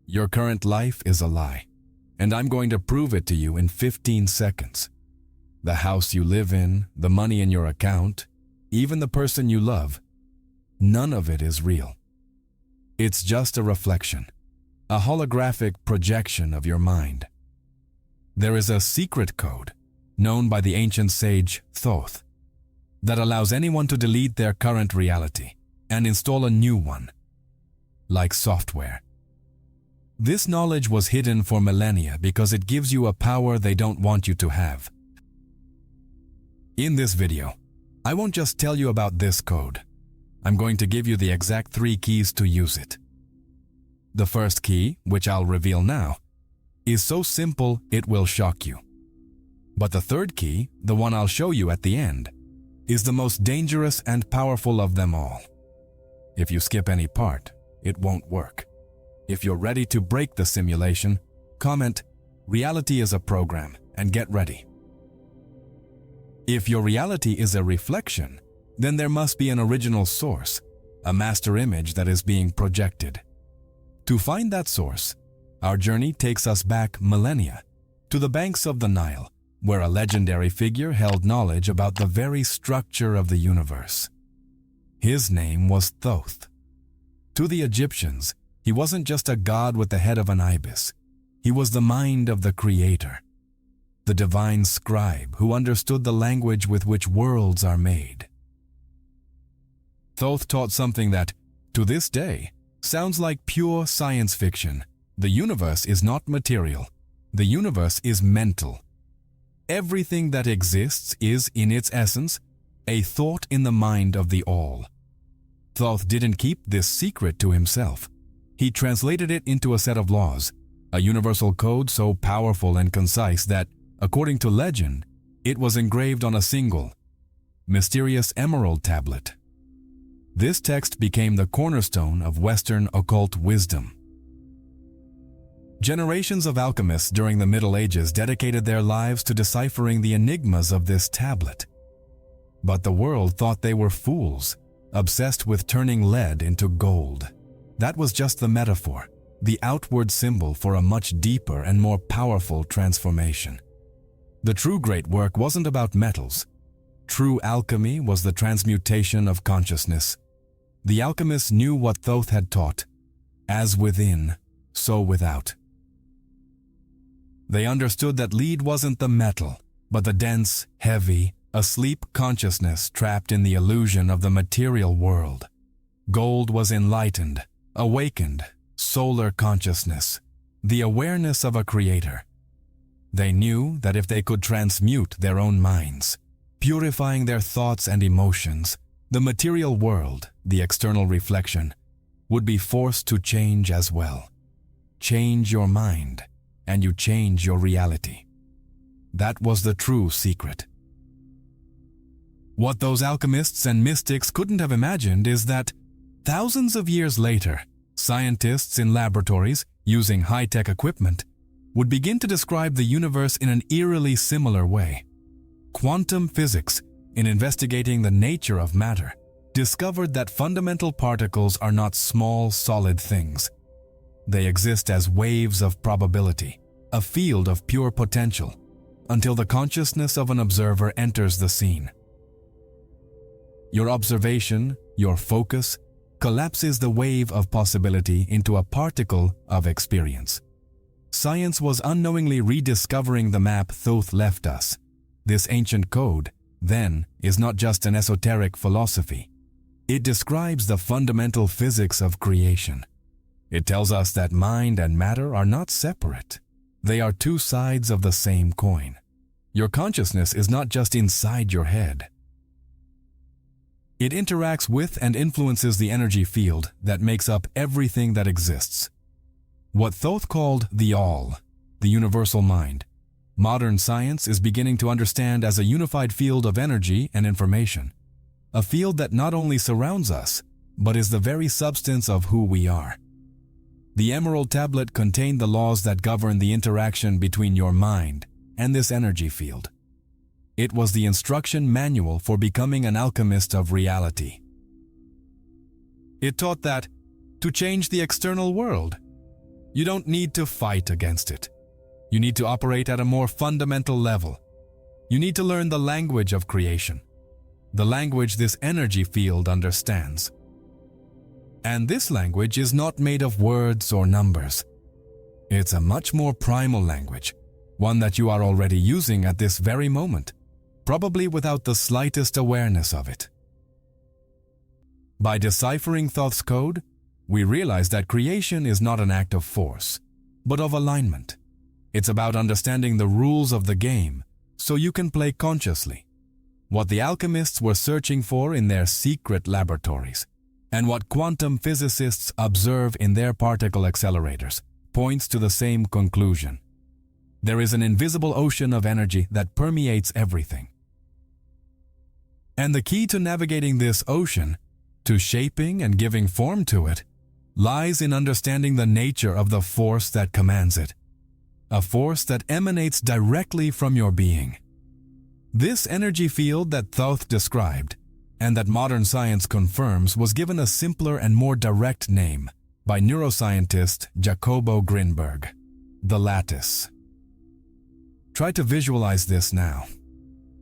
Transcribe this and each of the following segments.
Your current life is a lie, and I'm going to prove it to you in 15 seconds. The house you live in, the money in your account, even the person you love, none of it is real. It's just a reflection, a holographic projection of your mind. There is a secret code, known by the ancient sage Thoth, that allows anyone to delete their current reality and install a new one, like software. This knowledge was hidden for millennia because it gives you a power they don't want you to have. In this video, I won't just tell you about this code. I'm going to give you the exact 3 keys to use it. The first key, which I'll reveal now, is so simple it will shock you. But the third key, the one I'll show you at the end, is the most dangerous and powerful of them all. If you skip any part, it won't work. If you're ready to break the simulation, comment, "Reality is a program," and get ready. If your reality is a reflection, then there must be an original source, a master image that is being projected. To find that source, our journey takes us back millennia, to the banks of the Nile, where a legendary figure held knowledge about the very structure of the universe. His name was Thoth. To the Egyptians, he wasn't just a god with the head of an ibis. He was the mind of the Creator, the divine scribe who understood the language with which worlds are made. Thoth taught something that, to this day, sounds like pure science fiction. The universe is not material. The universe is mental. Everything that exists is, in its essence, a thought in the mind of the All. Thoth didn't keep this secret to himself. He translated it into a set of laws, a universal code so powerful and concise that, according to legend, it was engraved on a single, mysterious emerald tablet. This text became the cornerstone of Western occult wisdom. Generations of alchemists during the Middle Ages dedicated their lives to deciphering the enigmas of this tablet. But the world thought they were fools, obsessed with turning lead into gold. That was just the metaphor, the outward symbol for a much deeper and more powerful transformation. The true great work wasn't about metals. True alchemy was the transmutation of consciousness. The alchemists knew what Thoth had taught, as within, so without. They understood that lead wasn't the metal, but the dense, heavy, asleep consciousness trapped in the illusion of the material world. Gold was enlightened, awakened, solar consciousness, the awareness of a creator. They knew that if they could transmute their own minds, purifying their thoughts and emotions, the material world, the external reflection, would be forced to change as well. Change your mind, and you change your reality. That was the true secret. What those alchemists and mystics couldn't have imagined is that, thousands of years later, scientists in laboratories, using high-tech equipment, would begin to describe the universe in an eerily similar way. Quantum physics, in investigating the nature of matter, discovered that fundamental particles are not small, solid things. They exist as waves of probability, a field of pure potential, until the consciousness of an observer enters the scene. Your observation, your focus, collapses the wave of possibility into a particle of experience. Science was unknowingly rediscovering the map Thoth left us. This ancient code, then, is not just an esoteric philosophy. It describes the fundamental physics of creation. It tells us that mind and matter are not separate. They are two sides of the same coin. Your consciousness is not just inside your head. It interacts with and influences the energy field that makes up everything that exists. What Thoth called the All, the universal mind, modern science is beginning to understand as a unified field of energy and information, a field that not only surrounds us, but is the very substance of who we are. The Emerald Tablet contained the laws that govern the interaction between your mind and this energy field. It was the instruction manual for becoming an alchemist of reality. It taught that, to change the external world, You don't need to fight against it. You need to operate at a more fundamental level. You need to learn the language of creation, the language this energy field understands. And this language is not made of words or numbers. It's a much more primal language, one that you are already using at this very moment, probably without the slightest awareness of it. By deciphering Thoth's code, we realize that creation is not an act of force, but of alignment. It's about understanding the rules of the game so you can play consciously. What the alchemists were searching for in their secret laboratories, and what quantum physicists observe in their particle accelerators, points to the same conclusion. There is an invisible ocean of energy that permeates everything. And the key to navigating this ocean, to shaping and giving form to it, lies in understanding the nature of the force that commands it, a force that emanates directly from your being. This energy field that Thoth described, and that modern science confirms, was given a simpler and more direct name by neuroscientist Jacobo Grinberg: the lattice. Try to visualize this now,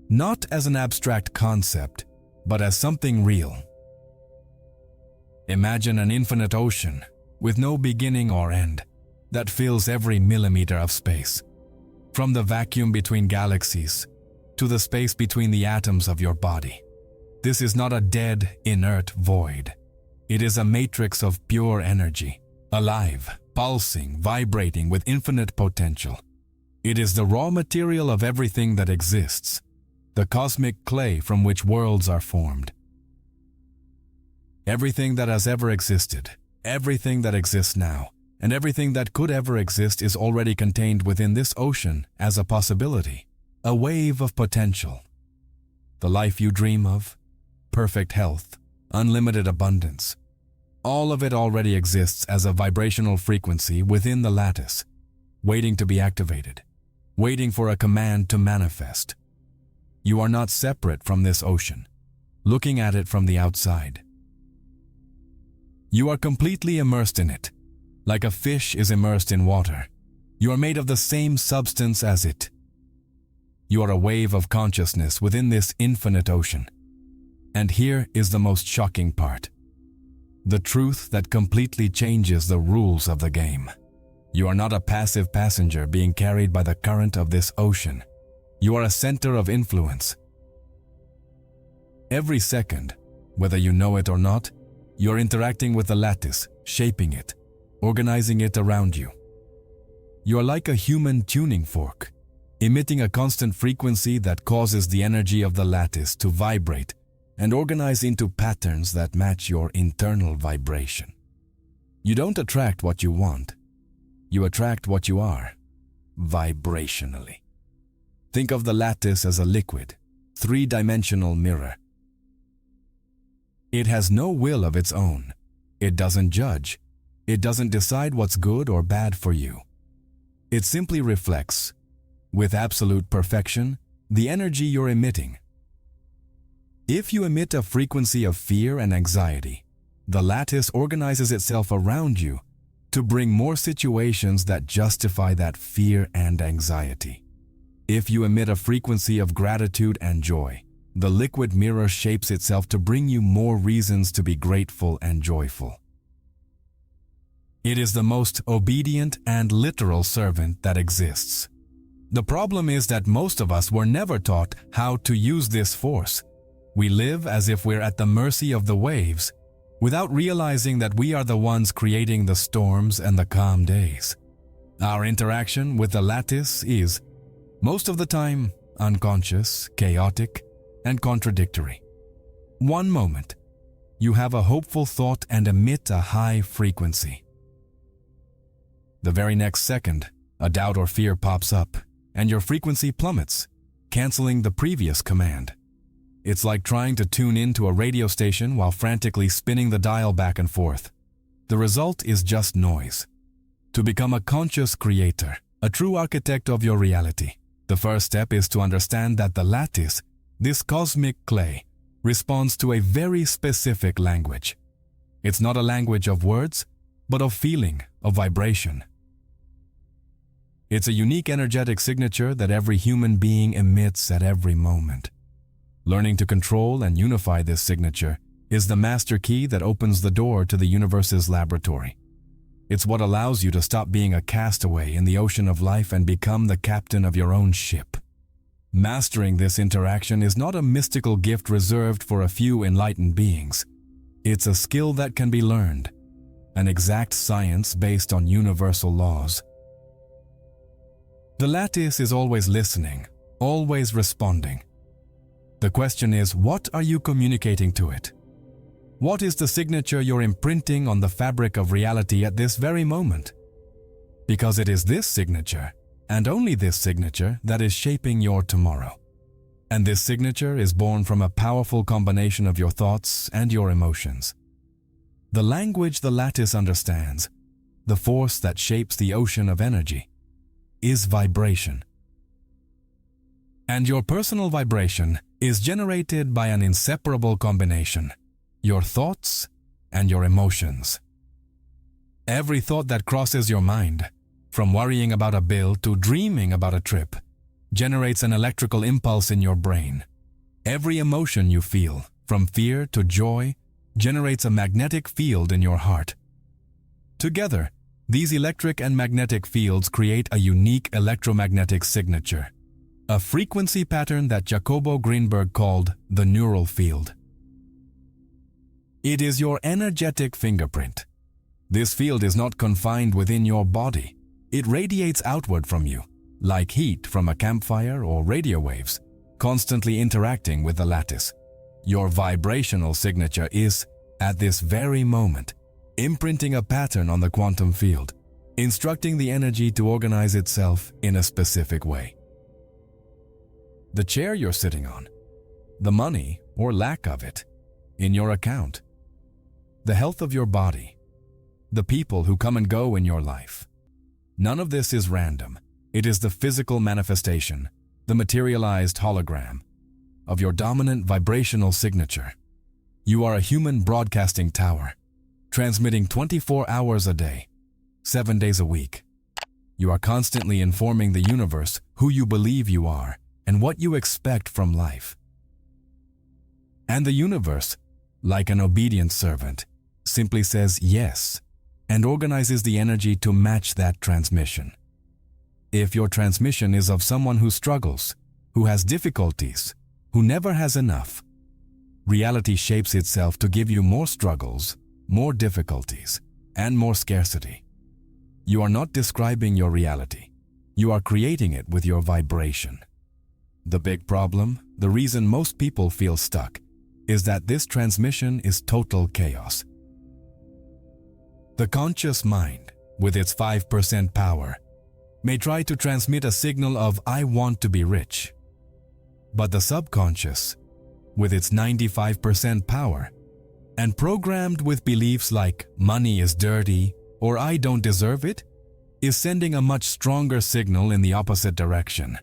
not as an abstract concept, but as something real. Imagine an infinite ocean with no beginning or end that fills every millimeter of space, from the vacuum between galaxies to the space between the atoms of your body. This is not a dead, inert void. It is a matrix of pure energy, alive, pulsing, vibrating with infinite potential. It is the raw material of everything that exists, the cosmic clay from which worlds are formed. Everything that has ever existed, everything that exists now, and everything that could ever exist is already contained within this ocean as a possibility, a wave of potential. The life you dream of, perfect health, unlimited abundance, all of it already exists as a vibrational frequency within the lattice, waiting to be activated, waiting for a command to manifest. You are not separate from this ocean, looking at it from the outside. You are completely immersed in it, like a fish is immersed in water. You are made of the same substance as it. You are a wave of consciousness within this infinite ocean. And here is the most shocking part: the truth that completely changes the rules of the game. You are not a passive passenger being carried by the current of this ocean. You are a center of influence. Every second, whether you know it or not, you're interacting with the lattice, shaping it, organizing it around you. You're like a human tuning fork, emitting a constant frequency that causes the energy of the lattice to vibrate and organize into patterns that match your internal vibration. You don't attract what you want. You attract what you are, vibrationally. Think of the lattice as a liquid, three-dimensional mirror. It has no will of its own. It doesn't judge. It doesn't decide what's good or bad for you. It simply reflects, with absolute perfection, the energy you're emitting. If you emit a frequency of fear and anxiety, the lattice organizes itself around you to bring more situations that justify that fear and anxiety. If you emit a frequency of gratitude and joy, the liquid mirror shapes itself to bring you more reasons to be grateful and joyful. It is the most obedient and literal servant that exists. The problem is that most of us were never taught how to use this force. We live as if we're at the mercy of the waves, without realizing that we are the ones creating the storms and the calm days. Our interaction with the lattice is, most of the time, unconscious, chaotic, and contradictory. One moment, you have a hopeful thought and emit a high frequency. The very next second, a doubt or fear pops up, and your frequency plummets, canceling the previous command. It's like trying to tune into a radio station while frantically spinning the dial back and forth. The result is just noise. To become a conscious creator, a true architect of your reality, the first step is to understand that the lattice, this cosmic clay, responds to a very specific language. It's not a language of words, but of feeling, of vibration. It's a unique energetic signature that every human being emits at every moment. Learning to control and unify this signature is the master key that opens the door to the universe's laboratory. It's what allows you to stop being a castaway in the ocean of life and become the captain of your own ship. Mastering this interaction is not a mystical gift reserved for a few enlightened beings. It's a skill that can be learned, an exact science based on universal laws. The lattice is always listening, always responding. The question is, what are you communicating to it? What is the signature you're imprinting on the fabric of reality at this very moment? Because it is this signature, and only this signature, that is shaping your tomorrow. And this signature is born from a powerful combination of your thoughts and your emotions. The language the lattice understands, the force that shapes the ocean of energy, is vibration. And your personal vibration is generated by an inseparable combination: your thoughts and your emotions. Every thought that crosses your mind, from worrying about a bill to dreaming about a trip, generates an electrical impulse in your brain. Every emotion you feel, from fear to joy, generates a magnetic field in your heart. Together, these electric and magnetic fields create a unique electromagnetic signature, a frequency pattern that Jacobo Greenberg called the neural field. It is your energetic fingerprint. This field is not confined within your body. It radiates outward from you, like heat from a campfire or radio waves, constantly interacting with the lattice. Your vibrational signature is, at this very moment, imprinting a pattern on the quantum field, instructing the energy to organize itself in a specific way. The chair you're sitting on, the money or lack of it in your account, the health of your body, the people who come and go in your life. None of this is random. It is the physical manifestation, the materialized hologram, of your dominant vibrational signature. You are a human broadcasting tower, transmitting 24 hours a day, 7 days a week. You are constantly informing the universe who you believe you are and what you expect from life. And the universe, like an obedient servant, simply says yes and organizes the energy to match that transmission. If your transmission is of someone who struggles, who has difficulties, who never has enough, reality shapes itself to give you more struggles, more difficulties, and more scarcity. You are not describing your reality. You are creating it with your vibration. The big problem, the reason most people feel stuck, is that this transmission is total chaos. The conscious mind, with its 5% power, may try to transmit a signal of "I want to be rich." But the subconscious, with its 95% power, and programmed with beliefs like "money is dirty" or "I don't deserve it," is sending a much stronger signal in the opposite direction.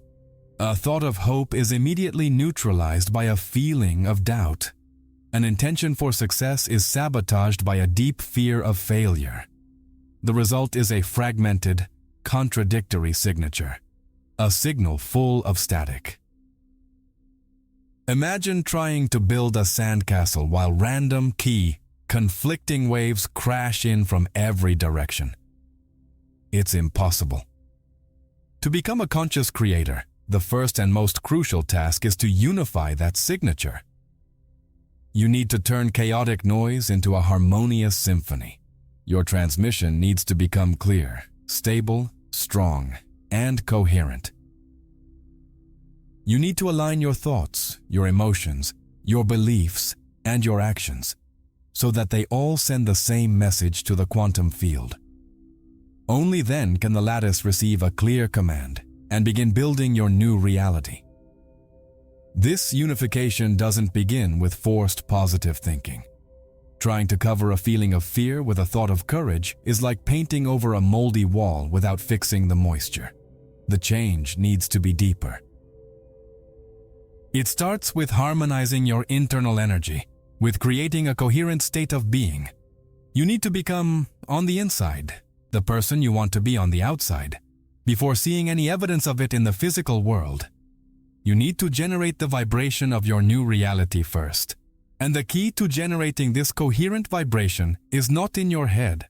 A thought of hope is immediately neutralized by a feeling of doubt. An intention for success is sabotaged by a deep fear of failure. The result is a fragmented, contradictory signature, a signal full of static. Imagine trying to build a sandcastle while random, conflicting waves crash in from every direction. It's impossible. To become a conscious creator, the first and most crucial task is to unify that signature. You need to turn chaotic noise into a harmonious symphony. Your transmission needs to become clear, stable, strong, and coherent. You need to align your thoughts, your emotions, your beliefs, and your actions, so that they all send the same message to the quantum field. Only then can the lattice receive a clear command and begin building your new reality. This unification doesn't begin with forced positive thinking. Trying to cover a feeling of fear with a thought of courage is like painting over a moldy wall without fixing the moisture. The change needs to be deeper. It starts with harmonizing your internal energy, with creating a coherent state of being. You need to become, on the inside, the person you want to be on the outside. before seeing any evidence of it in the physical world. You need to generate the vibration of your new reality first. And the key to generating this coherent vibration is not in your head.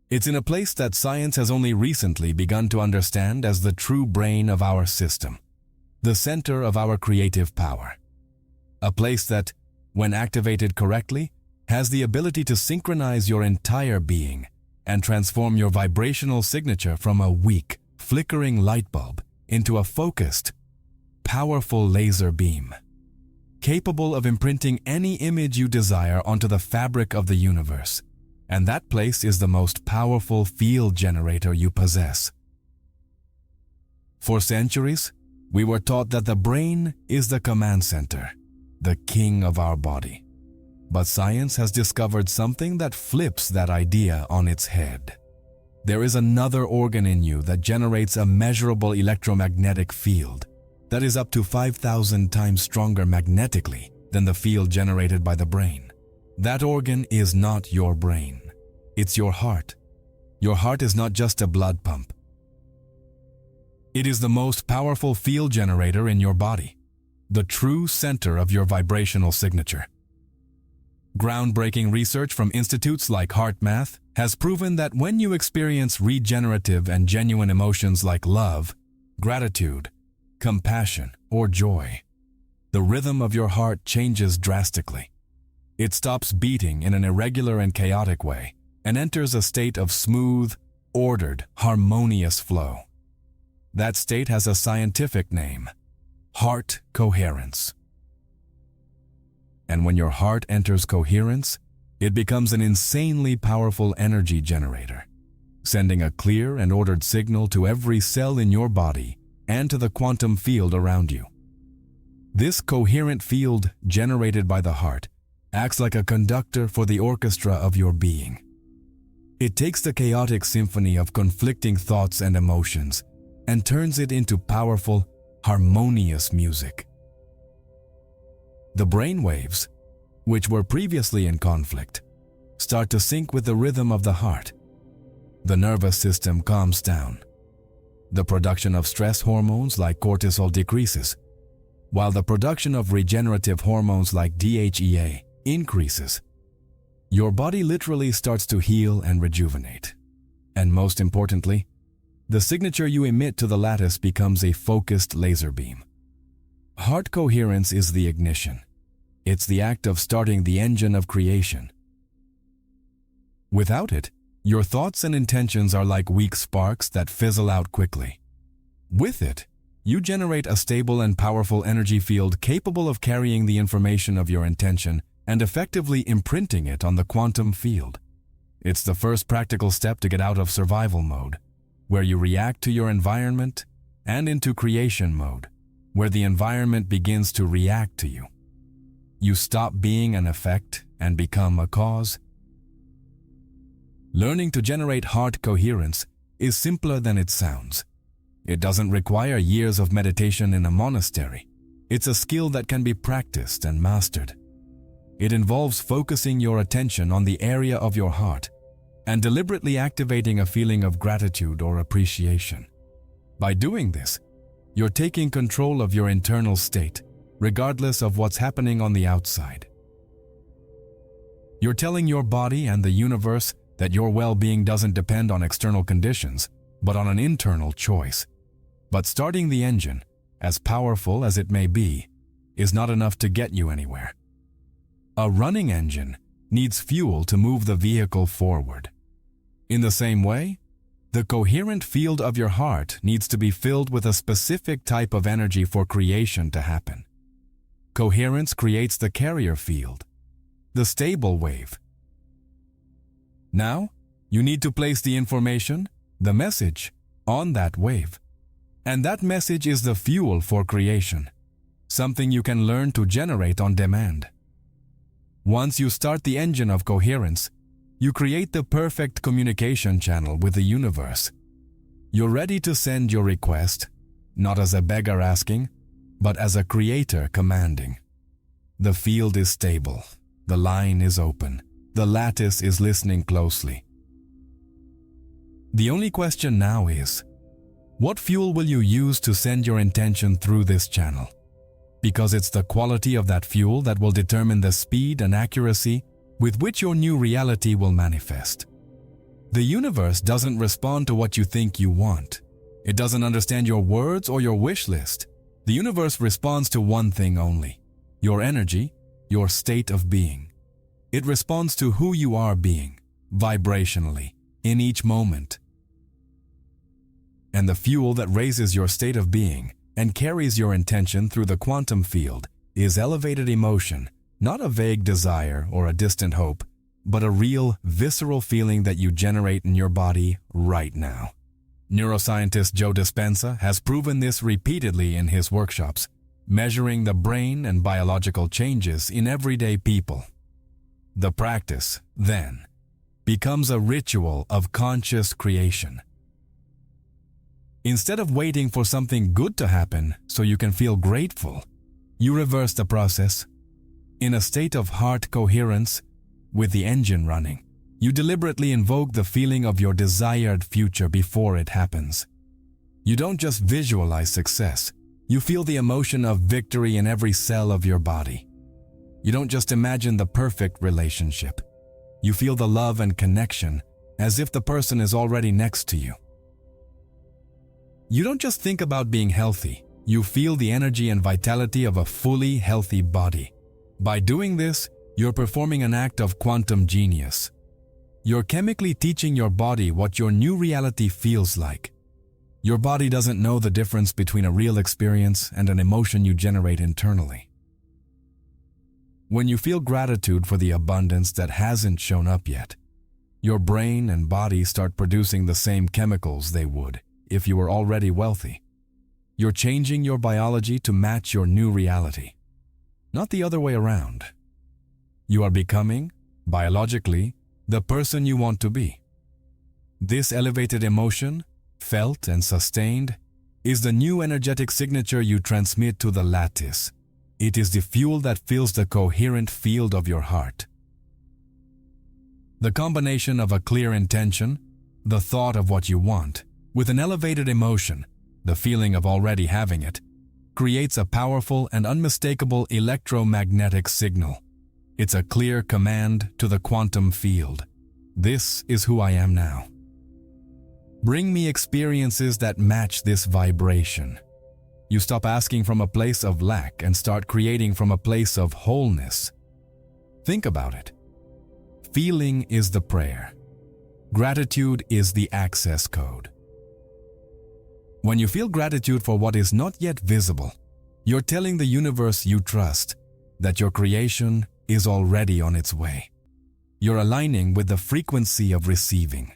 It's in a place that science has only recently begun to understand as the true brain of our system, the center of our creative power. A place that, when activated correctly, has the ability to synchronize your entire being and transform your vibrational signature from a weak, flickering light bulb into a focused, powerful laser beam, capable of imprinting any image you desire onto the fabric of the universe. And that place is the most powerful field generator you possess. For centuries, we were taught that the brain is the command center, the king of our body. But science has discovered something that flips that idea on its head. There is another organ in you that generates a measurable electromagnetic field that is up to 5,000 times stronger magnetically than the field generated by the brain. That organ is not your brain. It's your heart. Your heart is not just a blood pump. It is the most powerful field generator in your body, the true center of your vibrational signature. Groundbreaking research from institutes like HeartMath has proven that when you experience regenerative and genuine emotions like love, gratitude, compassion, or joy, the rhythm of your heart changes drastically. It stops beating in an irregular and chaotic way and enters a state of smooth, ordered, harmonious flow. That state has a scientific name: heart coherence. And when your heart enters coherence, it becomes an insanely powerful energy generator, sending a clear and ordered signal to every cell in your body and to the quantum field around you. This coherent field generated by the heart acts like a conductor for the orchestra of your being. It takes the chaotic symphony of conflicting thoughts and emotions and turns it into powerful, harmonious music. The brain waves, which were previously in conflict, start to sync with the rhythm of the heart. The nervous system calms down. The production of stress hormones like cortisol decreases, while the production of regenerative hormones like DHEA increases. Your body literally starts to heal and rejuvenate. And most importantly, the signature you emit to the lattice becomes a focused laser beam. Heart coherence is the ignition. It's the act of starting the engine of creation. Without it, your thoughts and intentions are like weak sparks that fizzle out quickly. With it, you generate a stable and powerful energy field capable of carrying the information of your intention and effectively imprinting it on the quantum field. It's the first practical step to get out of survival mode, where you react to your environment, and into creation mode, where the environment begins to react to you. You stop being an effect and become a cause. Learning to generate heart coherence is simpler than it sounds. It doesn't require years of meditation in a monastery. It's a skill that can be practiced and mastered. It involves focusing your attention on the area of your heart and deliberately activating a feeling of gratitude or appreciation. By doing this, you're taking control of your internal state, regardless of what's happening on the outside. You're telling your body and the universe that your well-being doesn't depend on external conditions, but on an internal choice. But starting the engine, as powerful as it may be, is not enough to get you anywhere. A running engine needs fuel to move the vehicle forward. In the same way, the coherent field of your heart needs to be filled with a specific type of energy for creation to happen. Coherence creates the carrier field, the stable wave. Now, you need to place the information, the message, on that wave. And that message is the fuel for creation, something you can learn to generate on demand. Once you start the engine of coherence, you create the perfect communication channel with the universe. You're ready to send your request, not as a beggar asking, but as a creator commanding. The field is stable, the line is open, the lattice is listening closely. The only question now is, what fuel will you use to send your intention through this channel? Because it's the quality of that fuel that will determine the speed and accuracy with which your new reality will manifest. The universe doesn't respond to what you think you want. It doesn't understand your words or your wish list. The universe responds to one thing only: your energy, your state of being. It responds to who you are being, vibrationally, in each moment. And the fuel that raises your state of being and carries your intention through the quantum field is elevated emotion, not a vague desire or a distant hope, but a real, visceral feeling that you generate in your body right now. Neuroscientist Joe Dispenza has proven this repeatedly in his workshops, measuring the brain and biological changes in everyday people. The practice, then, becomes a ritual of conscious creation. Instead of waiting for something good to happen so you can feel grateful, you reverse the process. In a state of heart coherence, with the engine running, you deliberately invoke the feeling of your desired future before it happens. You don't just visualize success, you feel the emotion of victory in every cell of your body. You don't just imagine the perfect relationship, you feel the love and connection as if the person is already next to you. You don't just think about being healthy, you feel the energy and vitality of a fully healthy body. By doing this, you're performing an act of quantum genius. You're chemically teaching your body what your new reality feels like. Your body doesn't know the difference between a real experience and an emotion you generate internally. When you feel gratitude for the abundance that hasn't shown up yet, your brain and body start producing the same chemicals they would if you were already wealthy. You're changing your biology to match your new reality, not the other way around. You are becoming, biologically, the person you want to be. This elevated emotion, felt and sustained, is the new energetic signature you transmit to the lattice. It is the fuel that fills the coherent field of your heart. The combination of a clear intention, the thought of what you want, with an elevated emotion, the feeling of already having it, creates a powerful and unmistakable electromagnetic signal. It's a clear command to the quantum field. This is who I am now. Bring me experiences that match this vibration. You stop asking from a place of lack and start creating from a place of wholeness. Think about it. Feeling is the prayer. Gratitude is the access code. When you feel gratitude for what is not yet visible, you're telling the universe you trust that your creation is already on its way. You're aligning with the frequency of receiving.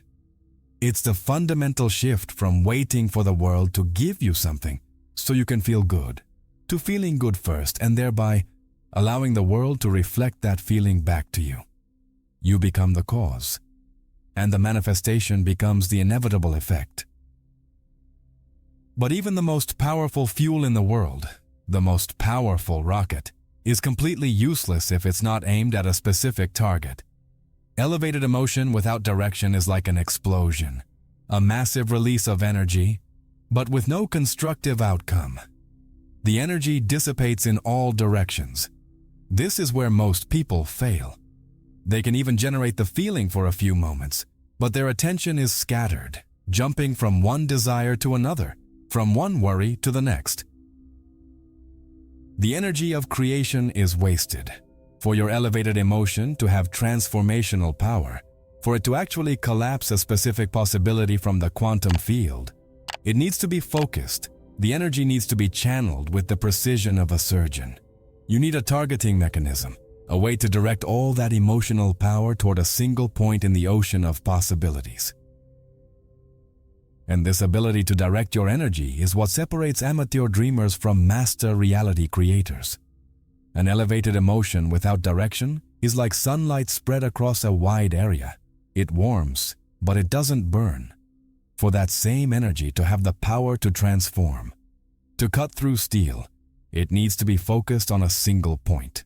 It's the fundamental shift from waiting for the world to give you something so you can feel good, to feeling good first and thereby allowing the world to reflect that feeling back to you. You become the cause, and the manifestation becomes the inevitable effect. But even the most powerful fuel in the world, the most powerful rocket, is completely useless if it's not aimed at a specific target. Elevated emotion without direction is like an explosion, a massive release of energy, but with no constructive outcome. The energy dissipates in all directions. This is where most people fail. They can even generate the feeling for a few moments, but their attention is scattered, jumping from one desire to another, from one worry to the next. The energy of creation is wasted. For your elevated emotion to have transformational power, for it to actually collapse a specific possibility from the quantum field, it needs to be focused. The energy needs to be channeled with the precision of a surgeon. You need a targeting mechanism, a way to direct all that emotional power toward a single point in the ocean of possibilities. And this ability to direct your energy is what separates amateur dreamers from master reality creators. An elevated emotion without direction is like sunlight spread across a wide area. It warms, but it doesn't burn. For that same energy to have the power to transform, to cut through steel, it needs to be focused on a single point.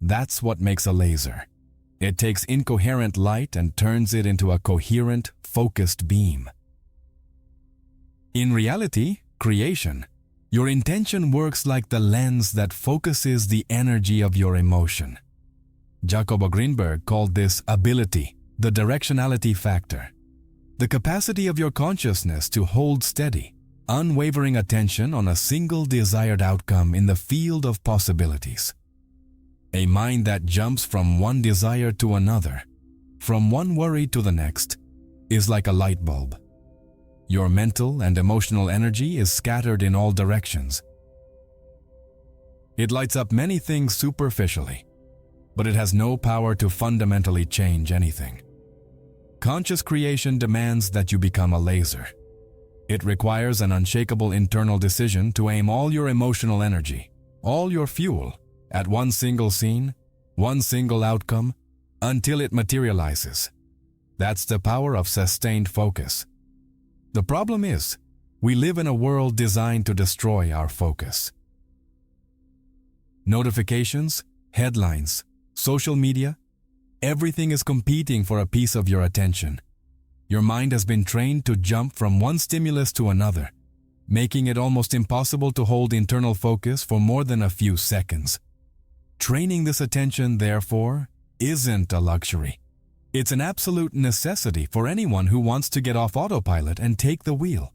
That's what makes a laser. It takes incoherent light and turns it into a coherent, focused beam. In reality, creation, your intention works like the lens that focuses the energy of your emotion. Jacobo Greenberg called this ability, the directionality factor. The capacity of your consciousness to hold steady, unwavering attention on a single desired outcome in the field of possibilities. A mind that jumps from one desire to another, from one worry to the next, is like a light bulb. Your mental and emotional energy is scattered in all directions. It lights up many things superficially, but it has no power to fundamentally change anything. Conscious creation demands that you become a laser. It requires an unshakable internal decision to aim all your emotional energy, all your fuel, at one single scene, one single outcome, until it materializes. That's the power of sustained focus. The problem is, we live in a world designed to destroy our focus. Notifications, headlines, social media, everything is competing for a piece of your attention. Your mind has been trained to jump from one stimulus to another, making it almost impossible to hold internal focus for more than a few seconds. Training this attention, therefore, isn't a luxury. It's an absolute necessity for anyone who wants to get off autopilot and take the wheel.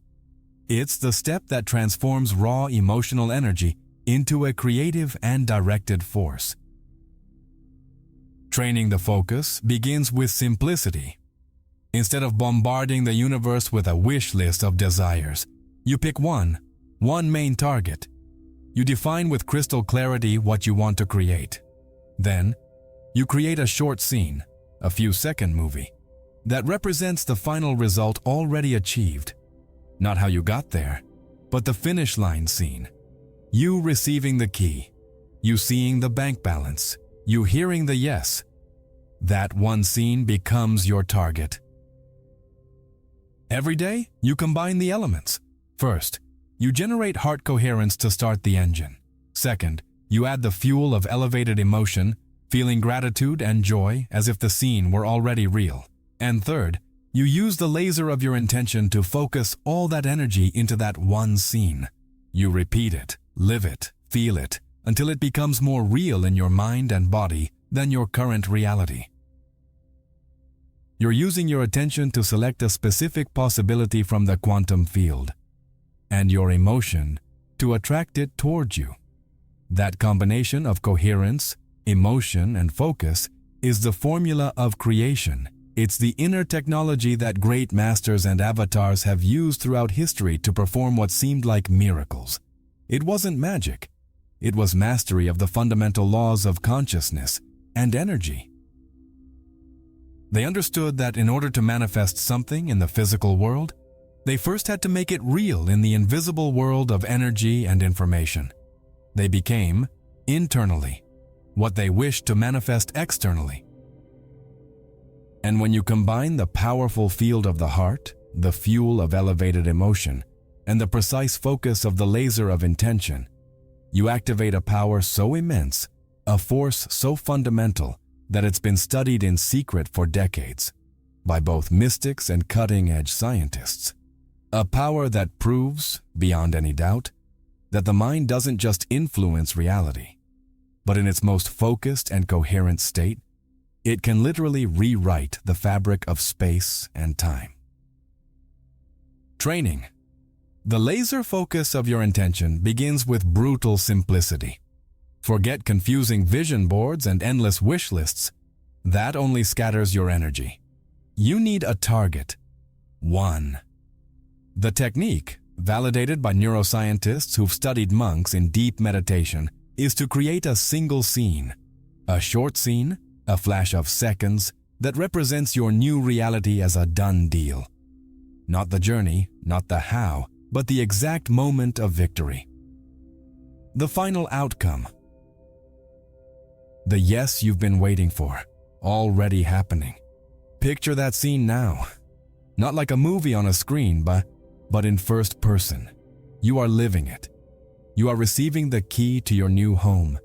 It's the step that transforms raw emotional energy into a creative and directed force. Training the focus begins with simplicity. Instead of bombarding the universe with a wish list of desires, you pick one main target. You define with crystal clarity what you want to create. Then, you create a short scene, a few-second movie, that represents the final result already achieved. Not how you got there, but the finish line scene. You receiving the key, you seeing the bank balance, you hearing the yes. That one scene becomes your target. Every day, you combine the elements. First, you generate heart coherence to start the engine. Second, you add the fuel of elevated emotion, feeling gratitude and joy as if the scene were already real. And third, you use the laser of your intention to focus all that energy into that one scene. You repeat it, live it, feel it, until it becomes more real in your mind and body than your current reality. You're using your attention to select a specific possibility from the quantum field, and your emotion to attract it towards you. That combination of coherence, emotion, and focus is the formula of creation. It's the inner technology that great masters and avatars have used throughout history to perform what seemed like miracles. It wasn't magic. It was mastery of the fundamental laws of consciousness and energy. They understood that in order to manifest something in the physical world, they first had to make it real in the invisible world of energy and information. They became, internally, what they wished to manifest externally. And when you combine the powerful field of the heart, the fuel of elevated emotion, and the precise focus of the laser of intention, you activate a power so immense, a force so fundamental, that it's been studied in secret for decades by both mystics and cutting-edge scientists. A power that proves, beyond any doubt, that the mind doesn't just influence reality, but in its most focused and coherent state, it can literally rewrite the fabric of space and time. Training. The laser focus of your intention begins with brutal simplicity. Forget confusing vision boards and endless wish lists. That only scatters your energy. You need a target. One. The technique, validated by neuroscientists who've studied monks in deep meditation, is to create a single scene. A short scene, a flash of seconds, that represents your new reality as a done deal. Not the journey, not the how, but the exact moment of victory. The final outcome. The yes you've been waiting for, already happening. Picture that scene now. Not like a movie on a screen, but in first person. You are living it. You are receiving the key to your new home,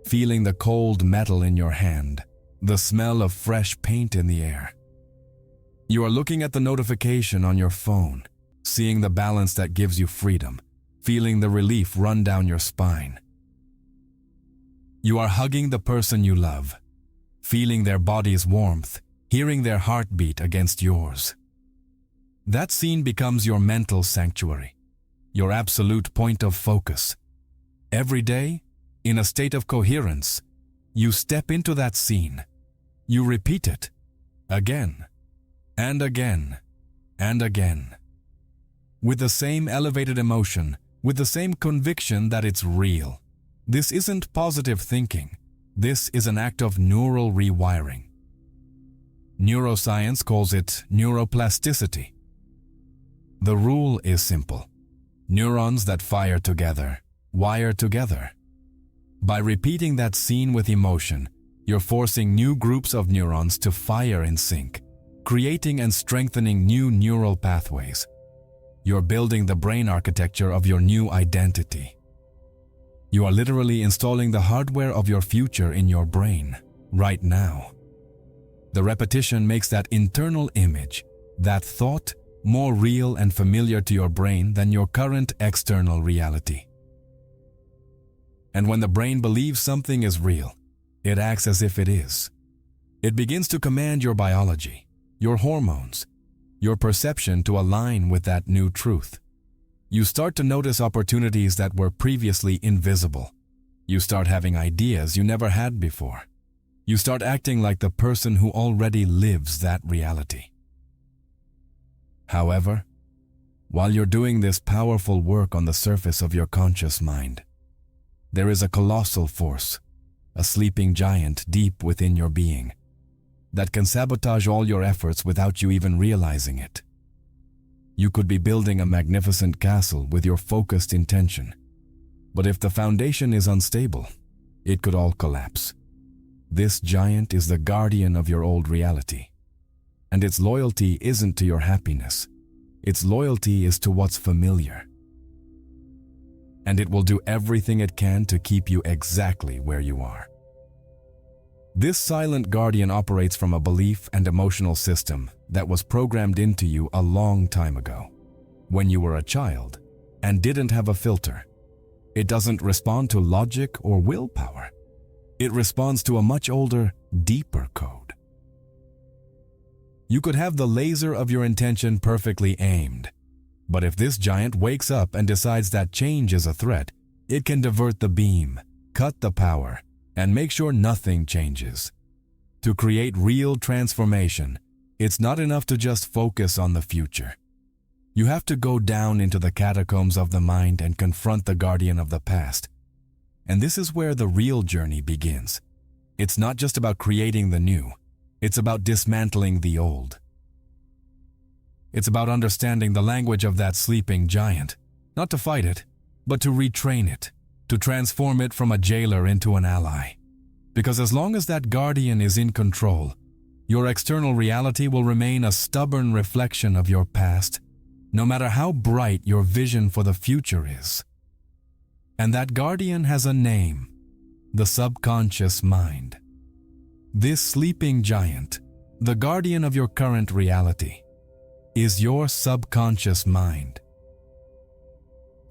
feeling the cold metal in your hand, the smell of fresh paint in the air. You are looking at the notification on your phone, seeing the balance that gives you freedom, feeling the relief run down your spine. You are hugging the person you love, feeling their body's warmth, hearing their heartbeat against yours. That scene becomes your mental sanctuary, your absolute point of focus. Every day, in a state of coherence, you step into that scene. You repeat it again and again and again, with the same elevated emotion, with the same conviction that it's real. This isn't positive thinking. This is an act of neural rewiring. Neuroscience calls it neuroplasticity. The rule is simple. Neurons that fire together, wire together. By repeating that scene with emotion, you're forcing new groups of neurons to fire in sync, creating and strengthening new neural pathways. You're building the brain architecture of your new identity. You are literally installing the hardware of your future in your brain, right now. The repetition makes that internal image, that thought, more real and familiar to your brain than your current external reality. And when the brain believes something is real, it acts as if it is. It begins to command your biology, your hormones, your perception to align with that new truth. You start to notice opportunities that were previously invisible. You start having ideas you never had before. You start acting like the person who already lives that reality. However, while you're doing this powerful work on the surface of your conscious mind, there is a colossal force, a sleeping giant deep within your being, that can sabotage all your efforts without you even realizing it. You could be building a magnificent castle with your focused intention, but if the foundation is unstable, it could all collapse. This giant is the guardian of your old reality, and its loyalty isn't to your happiness. Its loyalty is to what's familiar. And it will do everything it can to keep you exactly where you are. This silent guardian operates from a belief and emotional system that was programmed into you a long time ago, when you were a child and didn't have a filter. It doesn't respond to logic or willpower. It responds to a much older, deeper code. You could have the laser of your intention perfectly aimed, but if this giant wakes up and decides that change is a threat, it can divert the beam, cut the power, and make sure nothing changes. To create real transformation, it's not enough to just focus on the future. You have to go down into the catacombs of the mind and confront the guardian of the past. And this is where the real journey begins. It's not just about creating the new. It's about dismantling the old. It's about understanding the language of that sleeping giant, not to fight it, but to retrain it, to transform it from a jailer into an ally. Because as long as that guardian is in control, your external reality will remain a stubborn reflection of your past, no matter how bright your vision for the future is. And that guardian has a name, the subconscious mind. This sleeping giant, the guardian of your current reality, is your subconscious mind.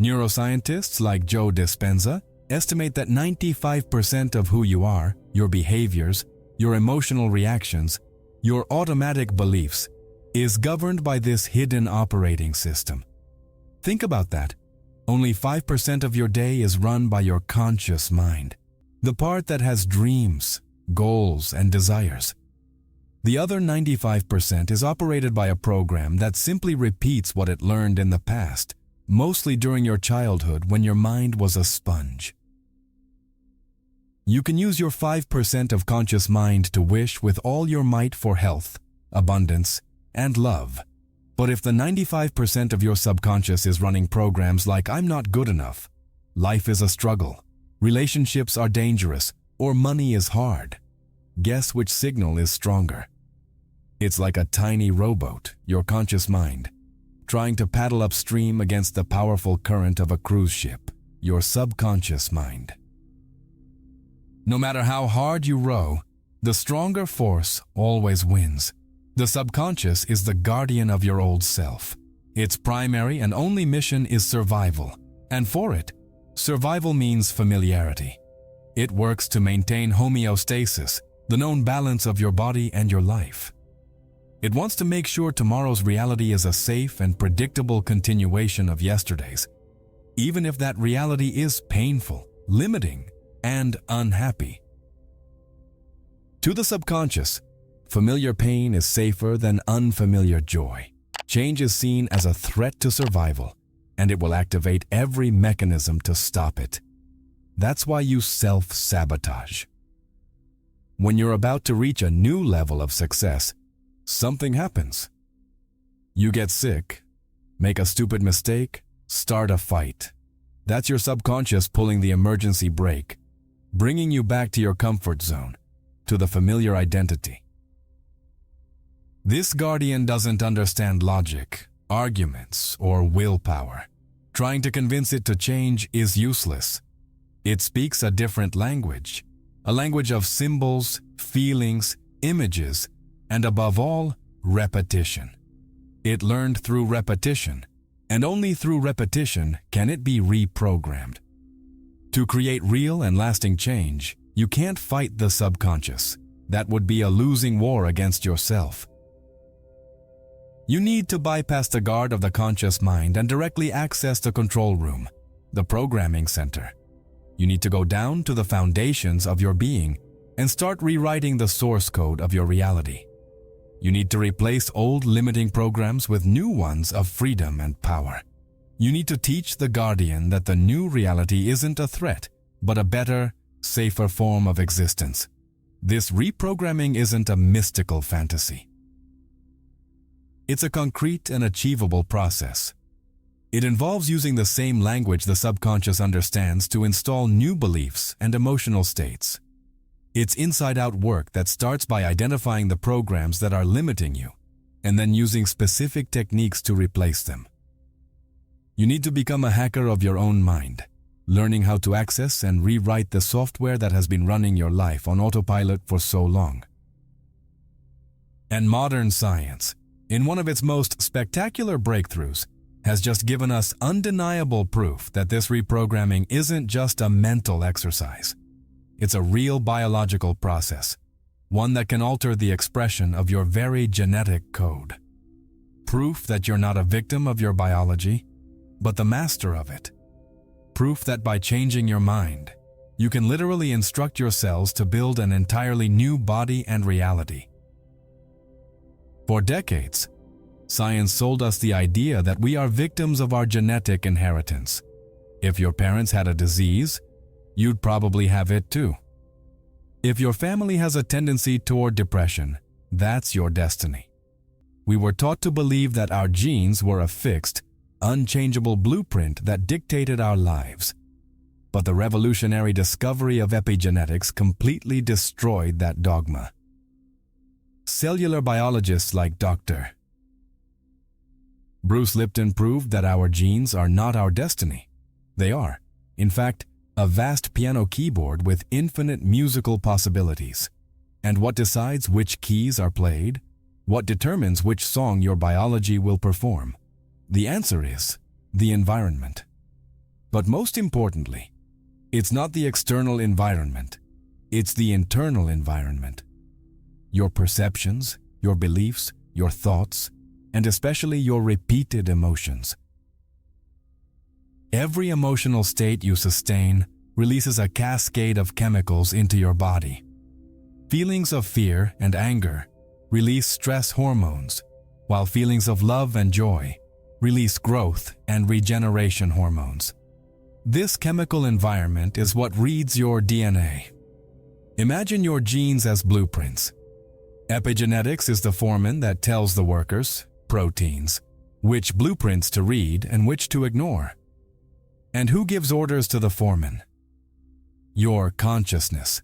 Neuroscientists like Joe Dispenza estimate that 95% of who you are, your behaviors, your emotional reactions, your automatic beliefs, is governed by this hidden operating system. Think about that. Only 5% of your day is run by your conscious mind, the part that has dreams, goals, and desires. The other 95% is operated by a program that simply repeats what it learned in the past, mostly during your childhood when your mind was a sponge. You can use your 5% of conscious mind to wish with all your might for health, abundance, and love. But if the 95% of your subconscious is running programs like "I'm not good enough," "life is a struggle," "relationships are dangerous," or "money is hard," guess which signal is stronger? It's like a tiny rowboat, your conscious mind, trying to paddle upstream against the powerful current of a cruise ship, your subconscious mind. No matter how hard you row, the stronger force always wins. The subconscious is the guardian of your old self. Its primary and only mission is survival, and for it, survival means familiarity. It works to maintain homeostasis, the known balance of your body and your life. It wants to make sure tomorrow's reality is a safe and predictable continuation of yesterday's, even if that reality is painful, limiting, and unhappy. To the subconscious, familiar pain is safer than unfamiliar joy. Change is seen as a threat to survival, and it will activate every mechanism to stop it. That's why you self-sabotage. When you're about to reach a new level of success, something happens. You get sick, make a stupid mistake, start a fight. That's your subconscious pulling the emergency brake, bringing you back to your comfort zone, to the familiar identity. This guardian doesn't understand logic, arguments, or willpower. Trying to convince it to change is useless. It speaks a different language, a language of symbols, feelings, images, and above all, repetition. It learned through repetition, and only through repetition can it be reprogrammed. To create real and lasting change, you can't fight the subconscious. That would be a losing war against yourself. You need to bypass the guard of the conscious mind and directly access the control room, the programming center. You need to go down to the foundations of your being and start rewriting the source code of your reality. You need to replace old limiting programs with new ones of freedom and power. You need to teach the guardian that the new reality isn't a threat, but a better, safer form of existence. This reprogramming isn't a mystical fantasy. It's a concrete and achievable process. It involves using the same language the subconscious understands to install new beliefs and emotional states. It's inside-out work that starts by identifying the programs that are limiting you, and then using specific techniques to replace them. You need to become a hacker of your own mind, learning how to access and rewrite the software that has been running your life on autopilot for so long. And modern science, in one of its most spectacular breakthroughs, has just given us undeniable proof that this reprogramming isn't just a mental exercise. It's a real biological process, one that can alter the expression of your very genetic code. Proof that you're not a victim of your biology, but the master of it. Proof that by changing your mind, you can literally instruct your cells to build an entirely new body and reality. For decades, science sold us the idea that we are victims of our genetic inheritance. If your parents had a disease, you'd probably have it too. If your family has a tendency toward depression, that's your destiny. We were taught to believe that our genes were a fixed, unchangeable blueprint that dictated our lives. But the revolutionary discovery of epigenetics completely destroyed that dogma. Cellular biologists like Dr. Bruce Lipton proved that our genes are not our destiny. They are, in fact, a vast piano keyboard with infinite musical possibilities. And what decides which keys are played? What determines which song your biology will perform? The answer is the environment. But most importantly, it's not the external environment, it's the internal environment. Your perceptions, your beliefs, your thoughts, and especially your repeated emotions. Every emotional state you sustain releases a cascade of chemicals into your body. Feelings of fear and anger release stress hormones, while feelings of love and joy release growth and regeneration hormones. This chemical environment is what reads your DNA. Imagine your genes as blueprints. Epigenetics is the foreman that tells the workers, proteins, which blueprints to read and which to ignore. And who gives orders to the foreman? Your consciousness.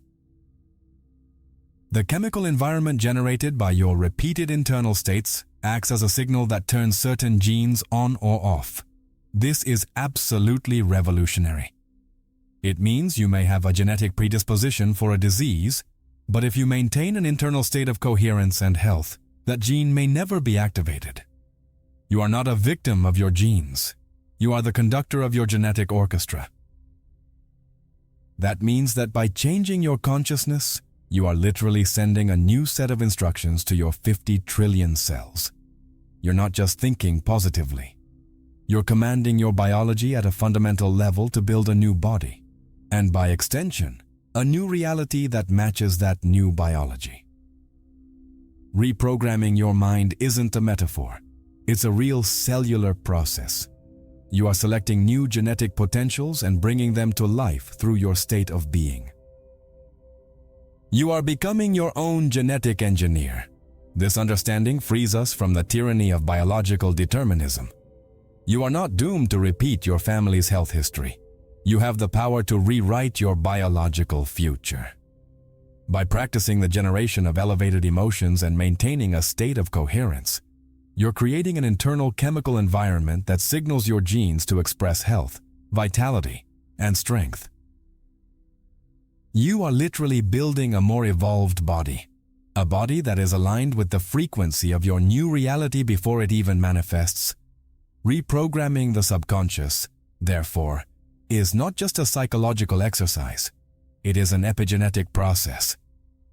The chemical environment generated by your repeated internal states acts as a signal that turns certain genes on or off. This is absolutely revolutionary. It means you may have a genetic predisposition for a disease, but if you maintain an internal state of coherence and health, that gene may never be activated. You are not a victim of your genes. You are the conductor of your genetic orchestra. That means that by changing your consciousness, you are literally sending a new set of instructions to your 50 trillion cells. You're not just thinking positively. You're commanding your biology at a fundamental level to build a new body, and by extension, a new reality that matches that new biology. Reprogramming your mind isn't a metaphor. It's a real cellular process. You are selecting new genetic potentials and bringing them to life through your state of being. You are becoming your own genetic engineer. This understanding frees us from the tyranny of biological determinism. You are not doomed to repeat your family's health history. You have the power to rewrite your biological future. By practicing the generation of elevated emotions and maintaining a state of coherence, you're creating an internal chemical environment that signals your genes to express health, vitality, and strength. You are literally building a more evolved body, a body that is aligned with the frequency of your new reality before it even manifests. Reprogramming the subconscious, therefore, is not just a psychological exercise. It is an epigenetic process.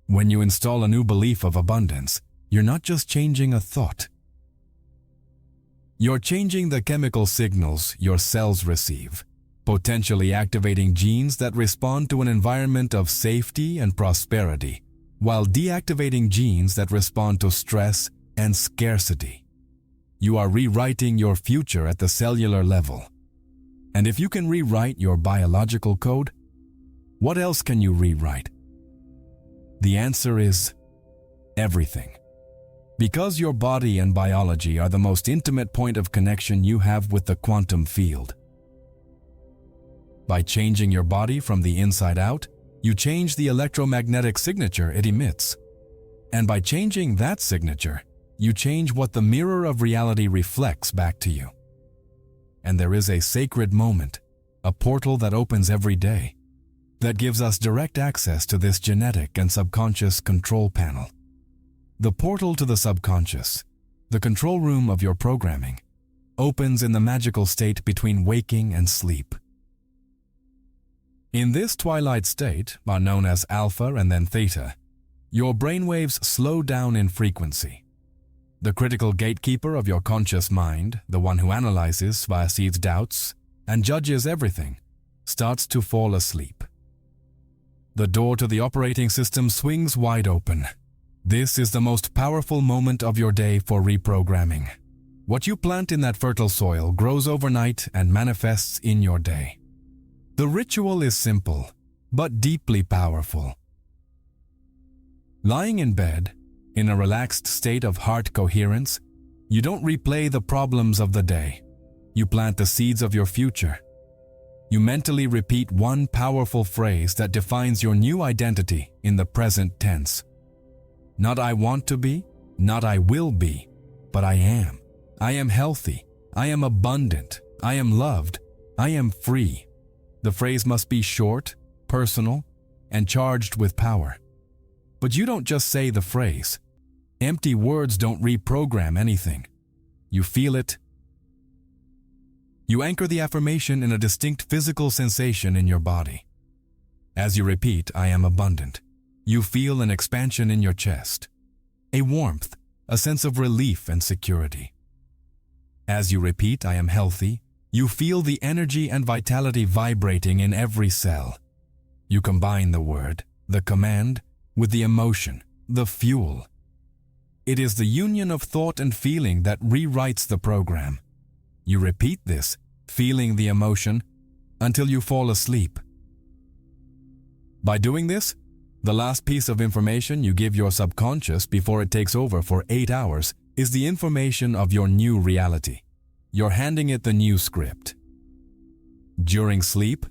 When you install a new belief of abundance, you're not just changing a thought. You're changing the chemical signals your cells receive, potentially activating genes that respond to an environment of safety and prosperity, while deactivating genes that respond to stress and scarcity. You are rewriting your future at the cellular level. And if you can rewrite your biological code, what else can you rewrite? The answer is everything. Because your body and biology are the most intimate point of connection you have with the quantum field. By changing your body from the inside out, you change the electromagnetic signature it emits. And by changing that signature, you change what the mirror of reality reflects back to you. And there is a sacred moment, a portal that opens every day, that gives us direct access to this genetic and subconscious control panel. The portal to the subconscious, the control room of your programming, opens in the magical state between waking and sleep. In this twilight state, known as alpha and then theta, your brainwaves slow down in frequency. The critical gatekeeper of your conscious mind, the one who analyzes, seeds doubts, and judges everything, starts to fall asleep. The door to the operating system swings wide open. This is the most powerful moment of your day for reprogramming. What you plant in that fertile soil grows overnight and manifests in your day. The ritual is simple, but deeply powerful. Lying in bed, in a relaxed state of heart coherence, you don't replay the problems of the day. You plant the seeds of your future. You mentally repeat one powerful phrase that defines your new identity in the present tense. Not I want to be, not I will be, but I am. I am healthy. I am abundant. I am loved. I am free. The phrase must be short, personal, and charged with power. But you don't just say the phrase. Empty words don't reprogram anything. You feel it. You anchor the affirmation in a distinct physical sensation in your body. As you repeat, I am abundant, you feel an expansion in your chest, a warmth, a sense of relief and security. As you repeat, I am healthy, you feel the energy and vitality vibrating in every cell. You combine the word, the command, with the emotion, the fuel. It is the union of thought and feeling that rewrites the program. You repeat this, feeling the emotion, until you fall asleep. By doing this, the last piece of information you give your subconscious before it takes over for 8 hours is the information of your new reality. You're handing it the new script. During sleep,